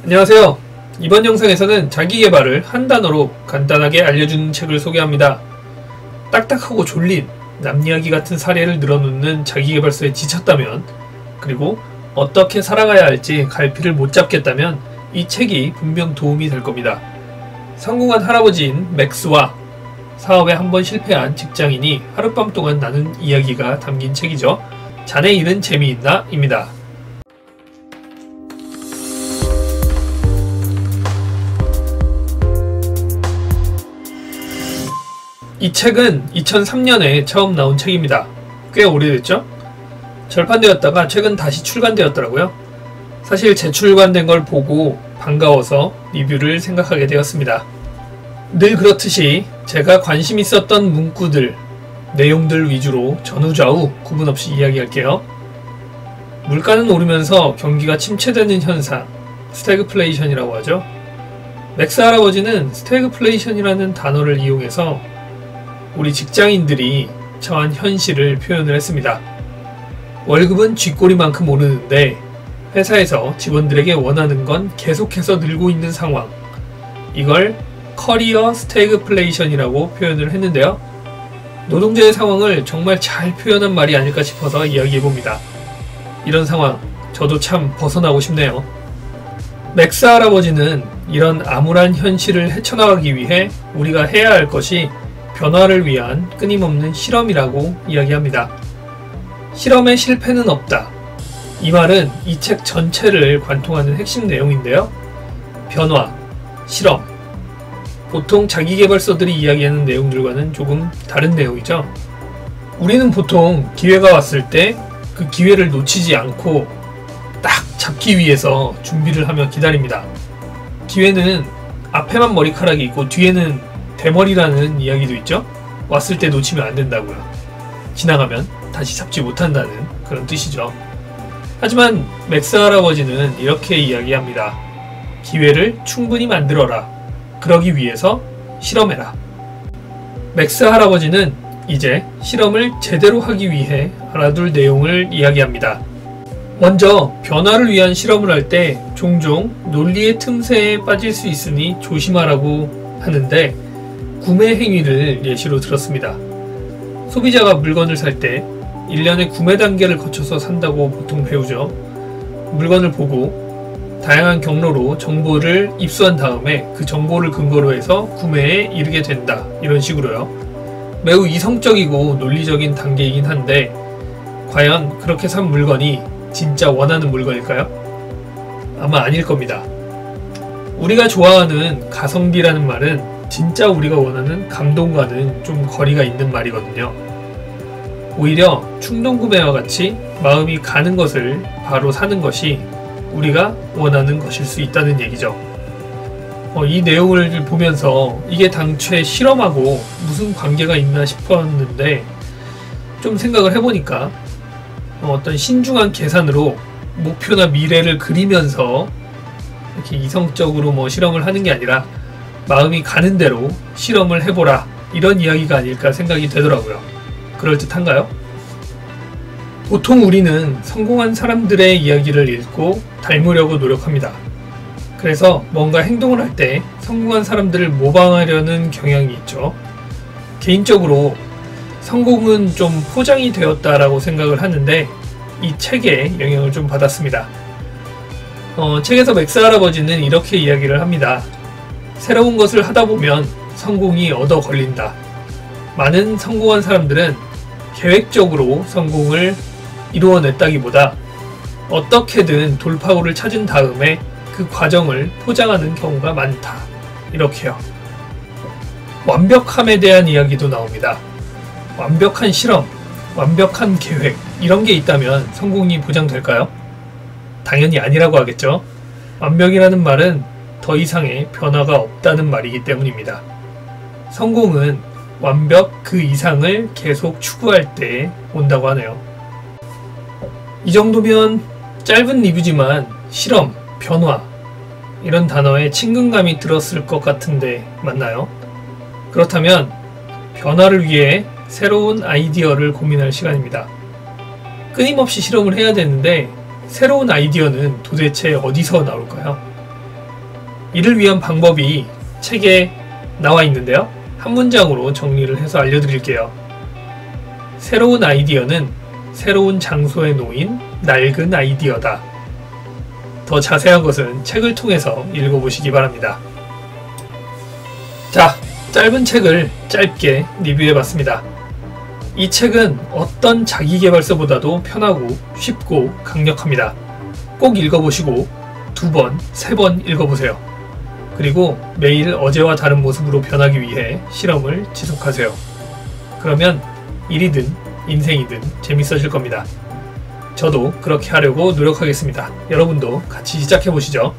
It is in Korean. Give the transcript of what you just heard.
안녕하세요. 이번 영상에서는 자기계발을 한 단어로 간단하게 알려주는 책을 소개합니다. 딱딱하고 졸린 남 이야기 같은 사례를 늘어놓는 자기계발서에 지쳤다면, 그리고 어떻게 살아가야 할지 갈피를 못 잡겠다면 이 책이 분명 도움이 될 겁니다. 성공한 할아버지인 맥스와 사업에 한번 실패한 직장인이 하룻밤 동안 나눈 이야기가 담긴 책이죠. 자네 일은 재미있나? 입니다. 이 책은 2003년에 처음 나온 책입니다. 꽤 오래됐죠? 절판되었다가 최근 다시 출간되었더라고요. 사실 재출간된 걸 보고 반가워서 리뷰를 생각하게 되었습니다. 늘 그렇듯이 제가 관심 있었던 문구들, 내용들 위주로 전후좌우 구분 없이 이야기할게요. 물가는 오르면서 경기가 침체되는 현상, 스태그플레이션이라고 하죠. 맥스 할아버지는 스태그플레이션이라는 단어를 이용해서 우리 직장인들이 처한 현실을 표현을 했습니다. 월급은 쥐꼬리만큼 오르는데 회사에서 직원들에게 원하는 건 계속해서 늘고 있는 상황. 이걸 커리어 스태그플레이션이라고 표현을 했는데요. 노동자의 상황을 정말 잘 표현한 말이 아닐까 싶어서 이야기해봅니다. 이런 상황, 저도 참 벗어나고 싶네요. 맥스 할아버지는 이런 암울한 현실을 헤쳐나가기 위해 우리가 해야 할 것이 변화를 위한 끊임없는 실험이라고 이야기합니다. 실험에 실패는 없다. 이 말은 이 책 전체를 관통하는 핵심 내용인데요. 변화, 실험. 보통 자기계발서들이 이야기하는 내용들과는 조금 다른 내용이죠. 우리는 보통 기회가 왔을 때 그 기회를 놓치지 않고 딱 잡기 위해서 준비를 하며 기다립니다. 기회는 앞에만 머리카락이 있고 뒤에는 대머리라는 이야기도 있죠. 왔을 때 놓치면 안 된다고요. 지나가면 다시 잡지 못한다는 그런 뜻이죠. 하지만 맥스 할아버지는 이렇게 이야기합니다. 기회를 충분히 만들어라. 그러기 위해서 실험해라. 맥스 할아버지는 이제 실험을 제대로 하기 위해 하나둘 내용을 이야기합니다. 먼저 변화를 위한 실험을 할 때 종종 논리의 틈새에 빠질 수 있으니 조심하라고 하는데, 구매 행위를 예시로 들었습니다. 소비자가 물건을 살 때 일련의 구매 단계를 거쳐서 산다고 보통 배우죠. 물건을 보고 다양한 경로로 정보를 입수한 다음에 그 정보를 근거로 해서 구매에 이르게 된다. 이런 식으로요. 매우 이성적이고 논리적인 단계이긴 한데, 과연 그렇게 산 물건이 진짜 원하는 물건일까요? 아마 아닐 겁니다. 우리가 좋아하는 가성비라는 말은 진짜 우리가 원하는 감동과는 좀 거리가 있는 말이거든요. 오히려 충동 구매와 같이 마음이 가는 것을 바로 사는 것이 우리가 원하는 것일 수 있다는 얘기죠. 이 내용을 보면서 이게 당최 실험하고 무슨 관계가 있나 싶었는데, 좀 생각을 해보니까 어떤 신중한 계산으로 목표나 미래를 그리면서 이렇게 이성적으로 실험을 하는 게 아니라 마음이 가는 대로 실험을 해보라, 이런 이야기가 아닐까 생각이 되더라고요. 그럴듯한가요? 보통 우리는 성공한 사람들의 이야기를 읽고 닮으려고 노력합니다. 그래서 뭔가 행동을 할 때 성공한 사람들을 모방하려는 경향이 있죠. 개인적으로 성공은 좀 포장이 되었다라고 생각을 하는데, 이 책에 영향을 좀 받았습니다. 책에서 맥스 할아버지는 이렇게 이야기를 합니다. 새로운 것을 하다 보면 성공이 얻어 걸린다. 많은 성공한 사람들은 계획적으로 성공을 이루어냈다기보다 어떻게든 돌파구를 찾은 다음에 그 과정을 포장하는 경우가 많다. 이렇게요. 완벽함에 대한 이야기도 나옵니다. 완벽한 실험, 완벽한 계획, 이런 게 있다면 성공이 보장될까요? 당연히 아니라고 하겠죠. 완벽이라는 말은 더 이상의 변화가 없다는 말이기 때문입니다. 성공은 완벽 그 이상을 계속 추구할 때 온다고 하네요. 이 정도면 짧은 리뷰지만 실험, 변화, 이런 단어에 친근감이 들었을 것 같은데 맞나요? 그렇다면 변화를 위해 새로운 아이디어를 고민할 시간입니다. 끊임없이 실험을 해야 되는데 새로운 아이디어는 도대체 어디서 나올까요? 이를 위한 방법이 책에 나와 있는데요. 한 문장으로 정리를 해서 알려드릴게요. 새로운 아이디어는 새로운 장소에 놓인 낡은 아이디어다. 더 자세한 것은 책을 통해서 읽어보시기 바랍니다. 자, 짧은 책을 짧게 리뷰해봤습니다. 이 책은 어떤 자기계발서보다도 편하고 쉽고 강력합니다. 꼭 읽어보시고 2번, 3번 읽어보세요. 그리고 매일 어제와 다른 모습으로 변하기 위해 실험을 지속하세요. 그러면 일이든 인생이든 재밌어질 겁니다. 저도 그렇게 하려고 노력하겠습니다. 여러분도 같이 시작해보시죠.